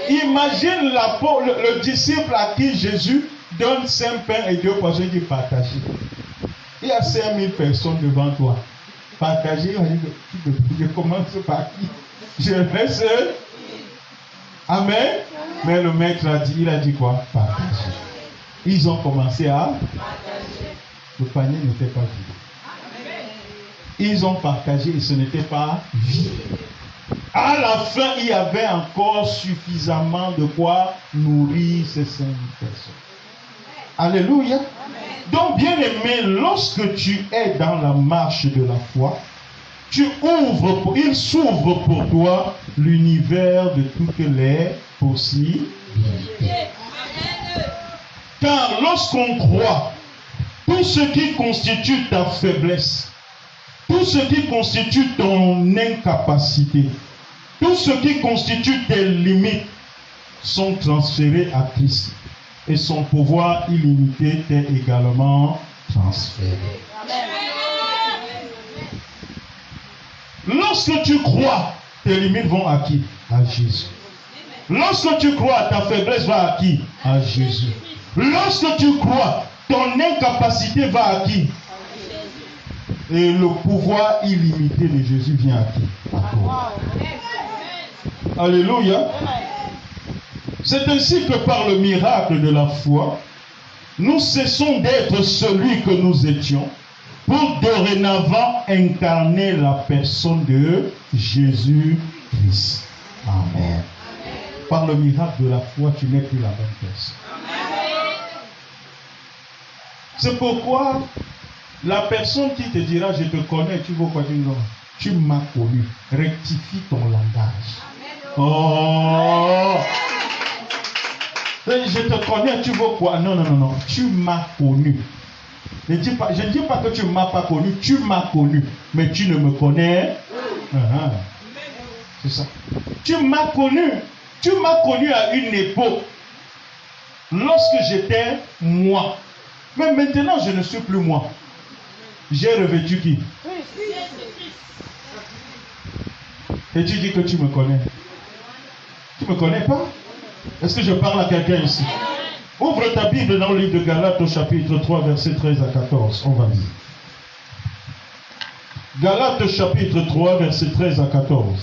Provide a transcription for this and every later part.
Imagine le disciple à qui Jésus donne 5 pains et 2 poissons, il dit partager. Il y a 5000 personnes devant toi. Partager, je commence par qui? Je laisse. Amen. Mais le maître il a dit quoi? Partager. Ils ont commencé à partager. Le panier n'était pas vide. Ils ont partagé et ce n'était pas vide. À la fin, il y avait encore suffisamment de quoi nourrir ces 5000 personnes. Alléluia. Donc, bien aimé, lorsque tu es dans la marche de la foi, il s'ouvre pour toi l'univers de toutes les possibilités. Car lorsqu'on croit, tout ce qui constitue ta faiblesse, tout ce qui constitue ton incapacité, tout ce qui constitue tes limites sont transférés à Christ. Et son pouvoir illimité t'est également transféré. Lorsque tu crois, tes limites vont à qui? À Jésus. Lorsque tu crois, ta faiblesse va à qui? À Jésus. Lorsque tu crois, ton incapacité va à qui? Et le pouvoir illimité de Jésus vient à qui? À toi. Alléluia. C'est ainsi que par le miracle de la foi, nous cessons d'être celui que nous étions pour dorénavant incarner la personne de Jésus-Christ. Amen. Par le miracle de la foi, tu n'es plus la même personne. C'est pourquoi la personne qui te dira je te connais, tu vas quoi dire non? Tu m'as connu. Rectifie ton langage. Oh! Je te connais, tu veux quoi? Non, non, non, non. Tu m'as connu. Je ne dis pas que tu ne m'as pas connu, tu m'as connu, mais tu ne me connais. C'est ça. Tu m'as connu. Tu m'as connu à une époque lorsque j'étais moi. Mais maintenant, je ne suis plus moi. J'ai revêtu qui? Et tu dis que tu me connais. Tu ne me connais pas? Est-ce que je parle à quelqu'un ici? Ouvre ta Bible dans le livre de Galates au chapitre 3, versets 13 à 14. On va lire. Galates chapitre 3, versets 13 à 14.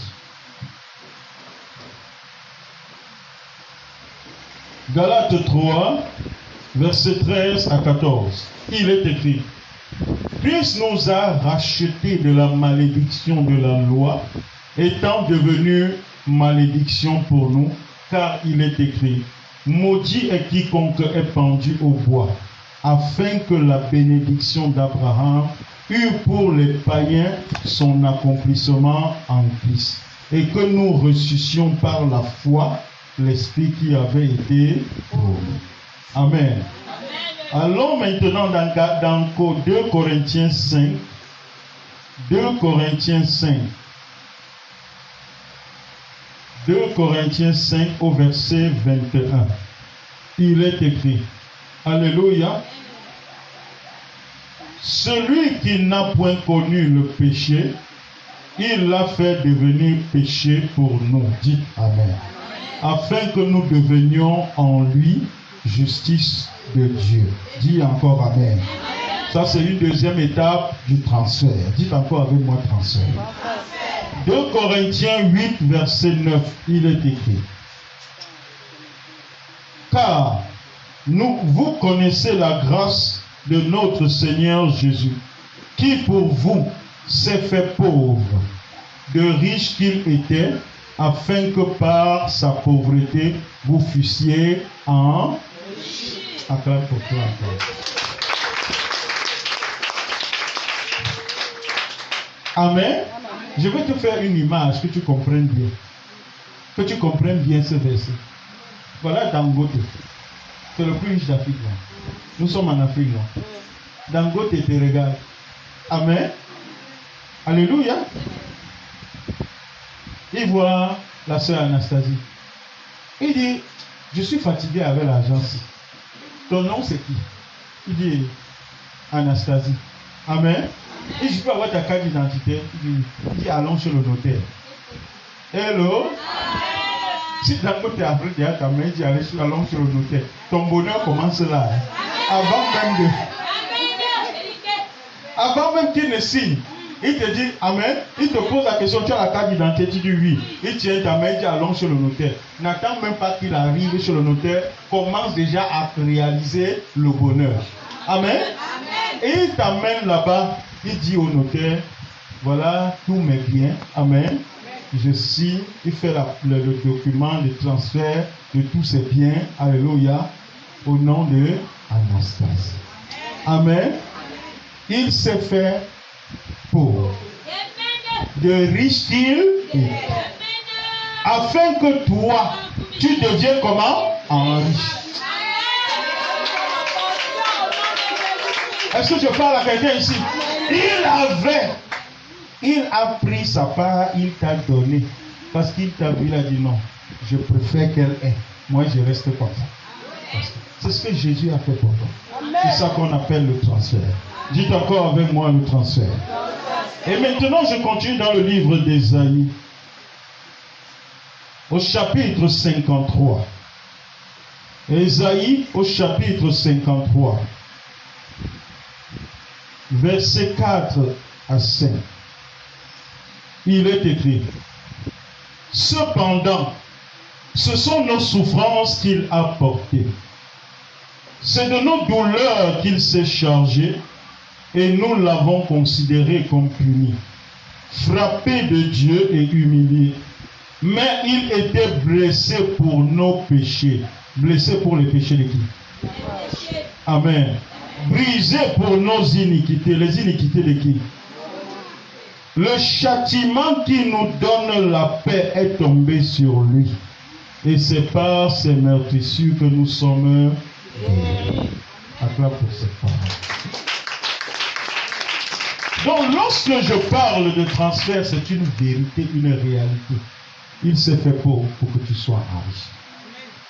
Galates 3, versets 13 à 14. Il est écrit: Christ nous a rachetés de la malédiction de la loi, étant devenu malédiction pour nous, car il est écrit: maudit est quiconque est pendu au bois, afin que la bénédiction d'Abraham eût pour les païens son accomplissement en Christ, et que nous reçussions par la foi l'Esprit qui avait été promis. Amen. Allons maintenant dans 2 Corinthiens 5. 2 Corinthiens 5. 2 Corinthiens 5 au verset 21. Il est écrit. Alléluia. Celui qui n'a point connu le péché, il l'a fait devenir péché pour nous. Dites Amen. Afin que nous devenions en lui justice de Dieu. Dis encore Amen. Ça, c'est une deuxième étape du transfert. Dites encore avec moi transfert. 2 Corinthiens 8, verset 9, il est écrit: Car vous connaissez la grâce de notre Seigneur Jésus, qui pour vous s'est fait pauvre, de riche qu'il était, afin que par sa pauvreté vous fussiez en... Acclame pour toi encore. Amen. Je vais te faire une image que tu comprennes bien. Que tu comprennes bien ce verset. Voilà Dangote. C'est le plus riche d'Afrique. Nous sommes en Afrique. Dangote te regarde. Amen. Alléluia. Il voit la sœur Anastasie. Il dit: je suis fatigué avec l'agence. Ton nom c'est qui? Il dit: Anastasie. Amen. Et je peux avoir ta carte d'identité. Il dit: allons chez le notaire. Hello. Si Dangote est après déjà ta main, tu allais sur le notaire. Ton bonheur commence là. Avant même qu'il ne signe, il te dit Amen. Il te pose la question, tu as la carte d'identité, tu dis oui. Il tient ta main, il dit allons sur le notaire. N'attends même pas qu'il arrive sur le notaire, commence déjà à réaliser le bonheur. Amen. Et il t'amène là-bas, il dit au notaire, voilà tous mes biens. Amen. Je signe, il fait le document de transfert de tous ses biens. Alléluia. Au nom de Anastasie. Amen. Il s'est fait pauvre. De riche qu'il est. Afin que toi, tu deviennes comment? Riche. Est-ce que je parle à quelqu'un ici? Il a pris sa part, il t'a donné. Parce qu'il t'a vu, il a dit non, je préfère qu'elle ait. Moi, je reste comme ça. C'est ce que Jésus a fait pour toi. C'est ça qu'on appelle le transfert. Dites encore avec moi le transfert. Et maintenant, je continue dans le livre d'Ésaïe. Au chapitre 53. Ésaïe au chapitre 53. Versets 4 à 5. Il est écrit: cependant, ce sont nos souffrances qu'il a portées. C'est de nos douleurs qu'il s'est chargé, et nous l'avons considéré comme puni, frappé de Dieu et humilié. Mais il était blessé pour nos péchés. Blessé pour les péchés de qui? Amen. Brisé pour nos iniquités. Les iniquités de qui? Le châtiment qui nous donne la paix est tombé sur lui. Et c'est par ses meurtrissures que nous sommes guéris. Acclame pour cette parole. Donc lorsque je parle de transfert, c'est une vérité, une réalité. Il s'est fait pauvre pour que tu sois riche.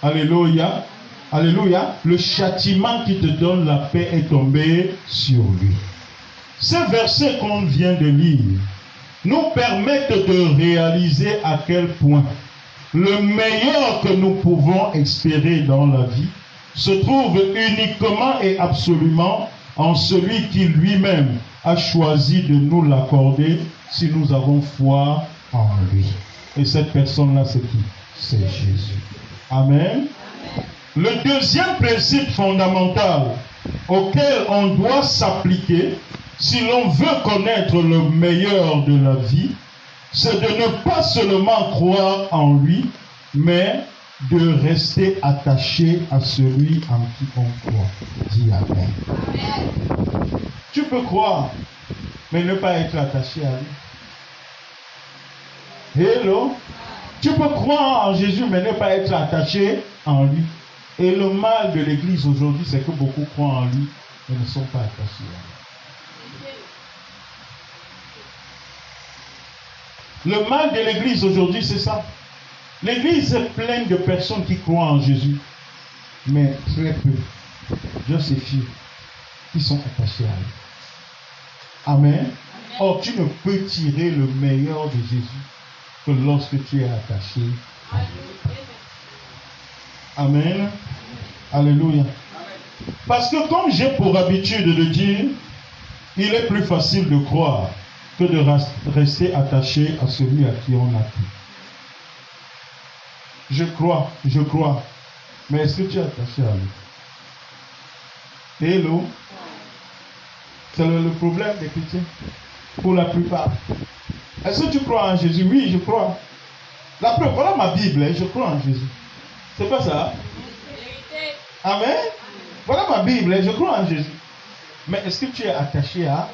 Alléluia. Alléluia. Le châtiment qui te donne la paix est tombé sur lui. Ces versets qu'on vient de lire nous permettent de réaliser à quel point le meilleur que nous pouvons espérer dans la vie se trouve uniquement et absolument en celui qui lui-même a choisi de nous l'accorder si nous avons foi en lui. Et cette personne-là, c'est qui? C'est Jésus. Amen. Le deuxième principe fondamental auquel on doit s'appliquer si l'on veut connaître le meilleur de la vie, c'est de ne pas seulement croire en lui, mais de rester attaché à celui en qui on croit. Dis Amen. Tu peux croire, mais ne pas être attaché à lui. Hello. Tu peux croire en Jésus, mais ne pas être attaché en lui. Et le mal de l'Église aujourd'hui, c'est que beaucoup croient en lui, mais ne sont pas attachés à lui. Le mal de l'Église aujourd'hui, c'est ça. L'Église est pleine de personnes qui croient en Jésus, mais très peu, just a few, qui sont attachés à lui. Amen. Or, tu ne peux tirer le meilleur de Jésus que lorsque tu es attaché à lui. Amen. Alléluia. Parce que comme j'ai pour habitude de dire, il est plus facile de croire que de rester attaché à celui à qui on a cru. Je crois. Mais est-ce que tu es attaché à lui? Hello? C'est le problème des chrétiens. Pour la plupart. Est-ce que tu crois en Jésus? Oui, je crois. La preuve, voilà ma Bible, je crois en Jésus. C'est pas ça? Amen? Voilà ma Bible, je crois en Jésus. Mais est-ce que tu es attaché à?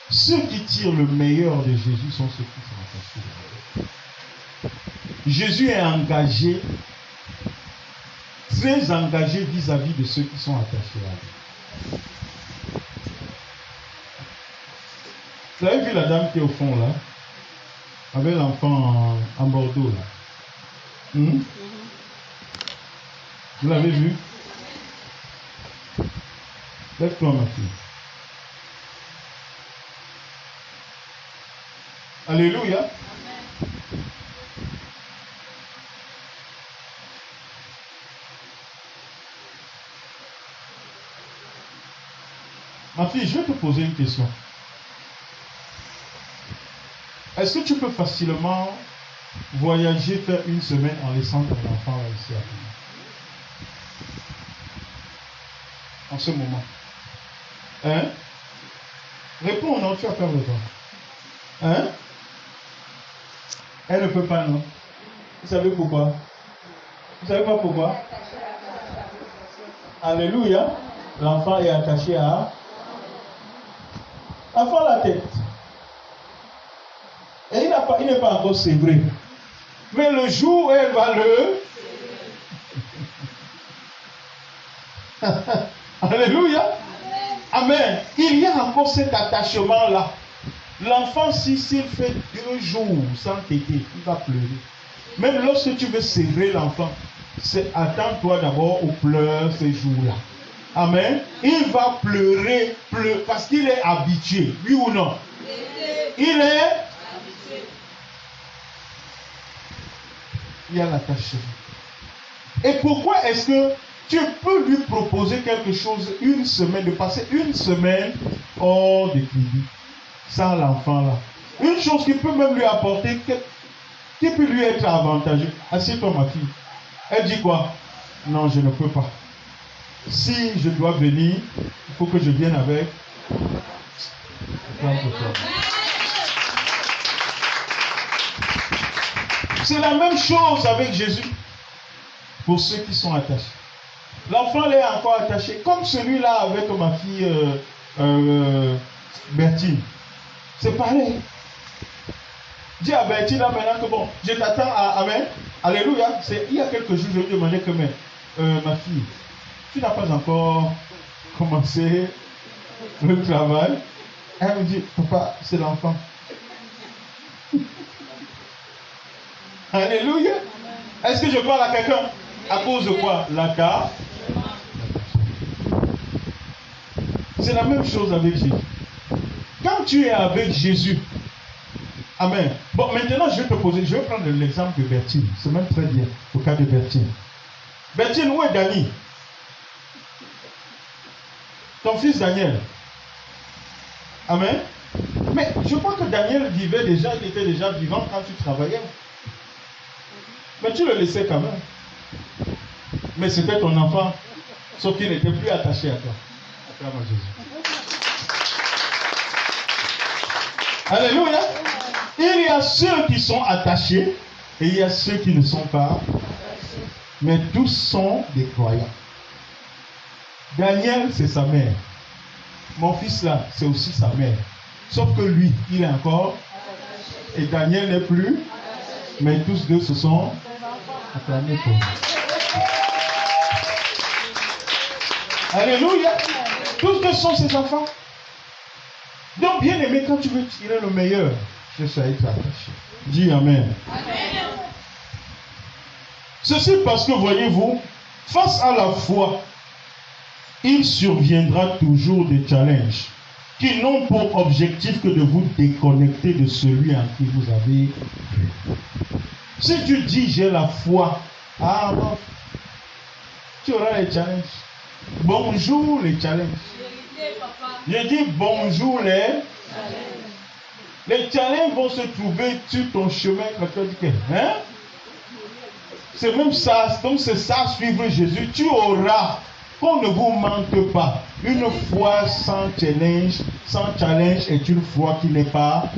Ceux qui tirent le meilleur de Jésus sont ceux qui sont attachés à lui. Jésus est engagé, très engagé vis-à-vis de ceux qui sont attachés à lui. Vous avez vu la dame qui est au fond là, avec l'enfant en Bordeaux là? Vous l'avez vu? Lève-toi ma fille. Alléluia. Ma fille, je vais te poser une question. Est-ce que tu peux facilement voyager, faire une semaine en laissant ton enfant là ici à Paris? En ce moment. Hein? Réponds, non, tu as peur de toi. Hein? Elle ne peut pas, non? Vous savez pourquoi? Vous savez pas pourquoi? Alléluia. L'enfant est attaché à la tête. Et il n'est pas encore sévré. Mais le jour où elle va le... Alléluia. Amen. Il y a encore cet attachement-là. L'enfant, s'il fait 2 jours sans téter, il va pleurer. Même lorsque tu veux serrer l'enfant, attends-toi d'abord aux pleurs ces jours-là. Amen. Il va pleurer, parce qu'il est habitué. Oui ou non? Il est habitué. Il y a l'attachement. Et pourquoi est-ce que tu peux lui proposer quelque chose, une semaine, de passer une semaine hors de clinique, sans l'enfant là? Une chose qui peut même lui apporter, qui peut lui être avantageux. Assieds-toi, ma fille. Elle dit quoi? Non, je ne peux pas. Si je dois venir, il faut que je vienne avec. C'est la même chose avec Jésus. Pour ceux qui sont attachés. L'enfant est encore attaché. Comme celui-là avec ma fille Bertine. C'est pareil. Dis à Bertine là maintenant que bon, je t'attends à Amen. Alléluia. Il y a quelques jours, je lui demandais que ma fille, tu n'as pas encore commencé le travail. Elle me dit, papa, c'est l'enfant. Alléluia. Est-ce que je parle à quelqu'un? À cause de quoi? L'attachement. C'est la même chose avec Jésus. Quand tu es avec Jésus, amen. Bon, maintenant je vais prendre l'exemple de Bertine. C'est même très bien, au cas de Bertine. Bertine, où est Dani? Ton fils Daniel. Amen. Mais je crois que Daniel vivait déjà, il était déjà vivant quand tu travaillais. Mais tu le laissais quand même. Mais c'était ton enfant, sauf qu'il n'était plus attaché à toi. Acclame à Jésus. Alléluia. Il y a ceux qui sont attachés et il y a ceux qui ne sont pas. Mais tous sont des croyants. Daniel, c'est sa mère. Mon fils là, c'est aussi sa mère. Sauf que lui, il est encore. Et Daniel n'est plus. Mais tous deux se sont acclamés pour lui. Alléluia. Tous deux sont ses enfants. Donc, bien aimé, quand tu veux tirer le meilleur, je sais être attaché. Dis Amen. Amen. Ceci parce que, voyez-vous, face à la foi, il surviendra toujours des challenges qui n'ont pour objectif que de vous déconnecter de celui en qui vous avez cru. Si tu dis j'ai la foi, bon, tu auras les challenges. Bonjour les challenges. Je dis bonjour les challenges. Les challenges vont se trouver sur ton chemin quand tu dis que, hein? C'est même ça, donc c'est ça, suivre Jésus. Tu auras, qu'on ne vous mente pas, une foi sans challenge est une foi qui n'est pas